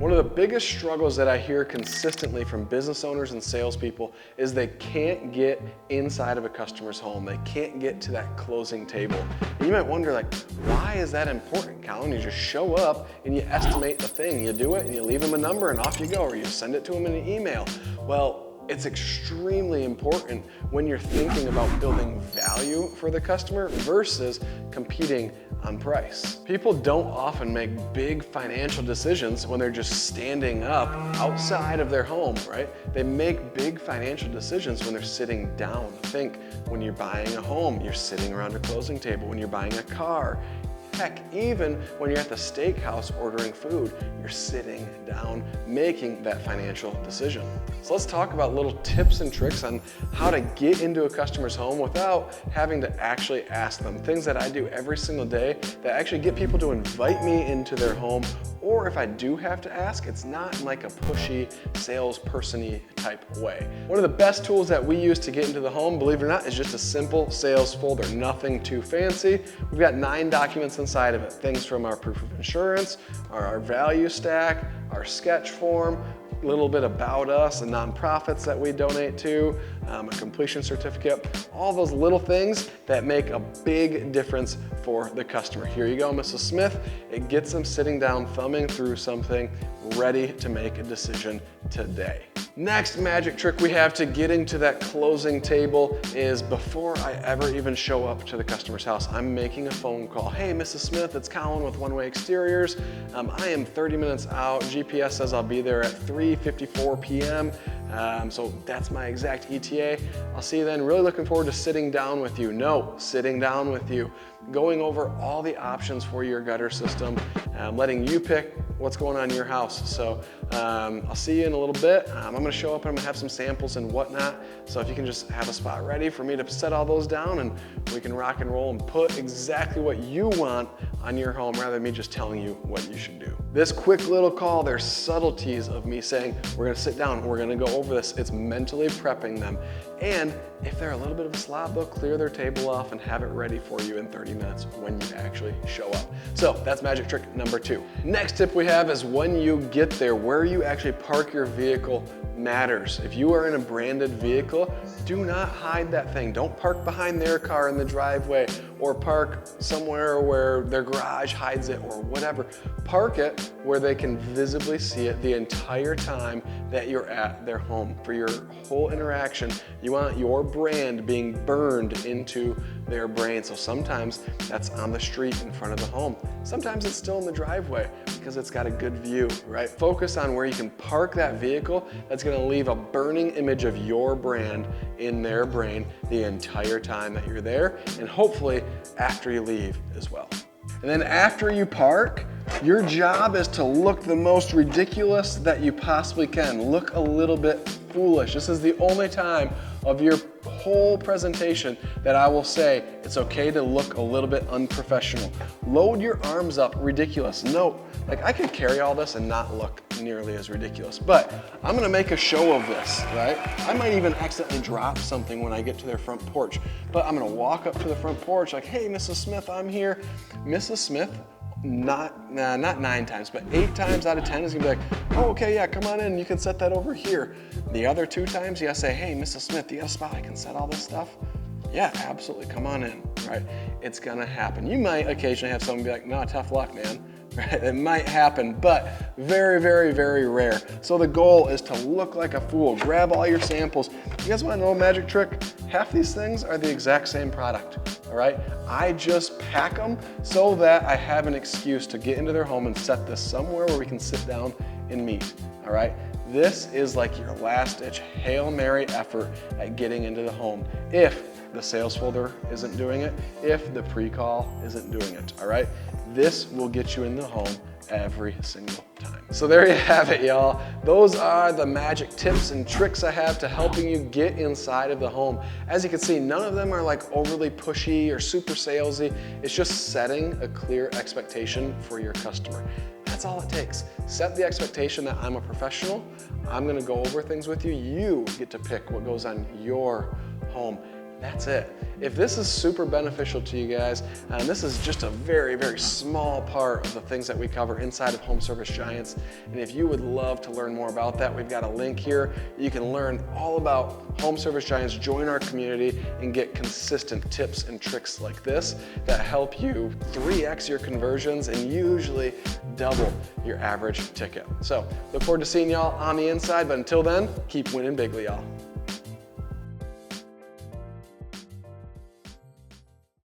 One of the biggest struggles that I hear consistently from business owners and salespeople is they can't get inside of a customer's home. They can't get to that closing table. And you might wonder, like, why is that important, Colin? You just show up and you estimate the thing. You do it and you leave them a number and off you go, or you send it to them in an email. Well, it's extremely important when you're thinking about building value for the customer versus competing on price. People don't often make big financial decisions when they're just standing up outside of their home, right? They make big financial decisions when they're sitting down. Think when you're buying a home, you're sitting around a closing table. When you're buying a car, heck, even when you're at the steakhouse ordering food, you're sitting down making that financial decision. So let's talk about little tips and tricks on how to get into a customer's home without having to actually ask them. Things that I do every single day that actually get people to invite me into their home, or if I do have to ask, it's not in like a pushy salesperson-y type way. One of the best tools that we use to get into the home, believe it or not, is just a simple sales folder, nothing too fancy. We've got 9 documents inside of it. Things from our proof of insurance, our value stack, our sketch form, a little bit about us and nonprofits that we donate to, a completion certificate, all those little things that make a big difference for the customer. Here you go, Mrs. Smith. It gets them sitting down, thumbing through something, ready to make a decision today. Next magic trick we have to getting to that closing table is before I ever even show up to the customer's house, I'm making a phone call. Hey, Mrs. Smith, it's Colin with One Way Exteriors. I am 30 minutes out. GPS says I'll be there at 3:54 p.m. So that's my exact ETA. I'll see you then. Really looking forward to sitting down with you. No, sitting down with you. Going over all the options for your gutter system, letting you pick what's going on in your house. So I'll see you in a little bit. I'm gonna show up and I'm gonna have some samples and whatnot. So if you can just have a spot ready for me to set all those down and we can rock and roll and put exactly what you want on your home rather than me just telling you what you should do. This quick little call, there's subtleties of me saying, we're gonna sit down, we're gonna go over this. It's mentally prepping them. And if they're a little bit of a slob, they'll clear their table off and have it ready for you in 30 minutes when you actually show up. So that's magic trick number 2. Next tip we have is when you get there, where you actually park your vehicle matters. If you are in a branded vehicle, do not hide that thing. Don't park behind their car in the driveway or park somewhere where their garage hides it or whatever. Park it where they can visibly see it the entire time that you're at their home. For your whole interaction, you want your brand being burned into their brain. So sometimes that's on the street in front of the home. Sometimes it's still in the driveway because it's got a good view, right? Focus on where you can park that vehicle that's gonna leave a burning image of your brand in their brain the entire time that you're there, and hopefully after you leave as well. And then after you park, your job is to look the most ridiculous that you possibly can. Look a little bit foolish. This is the only time of your whole presentation that I will say it's okay to look a little bit unprofessional. Load your arms up ridiculous. Note, like I could carry all this and not look nearly as ridiculous, but I'm gonna make a show of this, right? I might even accidentally drop something when I get to their front porch, but I'm gonna walk up to the front porch like, hey, Mrs. Smith, I'm here. Mrs. Smith, not 9 times, but 8 times out of 10 is gonna be like, oh, okay, yeah, come on in, you can set that over here. The other 2 times, you gotta say, hey, Mrs. Smith, do you got a spot I can set all this stuff? Yeah, absolutely, come on in, right? It's gonna happen. You might occasionally have someone be like, no, tough luck, man. Right? It might happen, but very, very, very rare. So the goal is to look like a fool. Grab all your samples. You guys wanna know a magic trick? Half these things are the exact same product, all right? I just pack them so that I have an excuse to get into their home and set this somewhere where we can sit down and meet, all right? This is like your last-ditch Hail Mary effort at getting into the home if the sales folder isn't doing it, if the pre-call isn't doing it, all right? This will get you in the home every single time. So there you have it, y'all. Those are the magic tips and tricks I have to helping you get inside of the home. As you can see, none of them are like overly pushy or super salesy. It's just setting a clear expectation for your customer. That's all it takes. Set the expectation that I'm a professional. I'm gonna go over things with you. You get to pick what goes on your home. That's it. If this is super beneficial to you guys, and this is just a very, very small part of the things that we cover inside of Home Service Giants, and if you would love to learn more about that, we've got a link here. You can learn all about Home Service Giants, join our community, and get consistent tips and tricks like this that help you 3x your conversions and usually double your average ticket. So look forward to seeing y'all on the inside, but until then, keep winning bigly, y'all.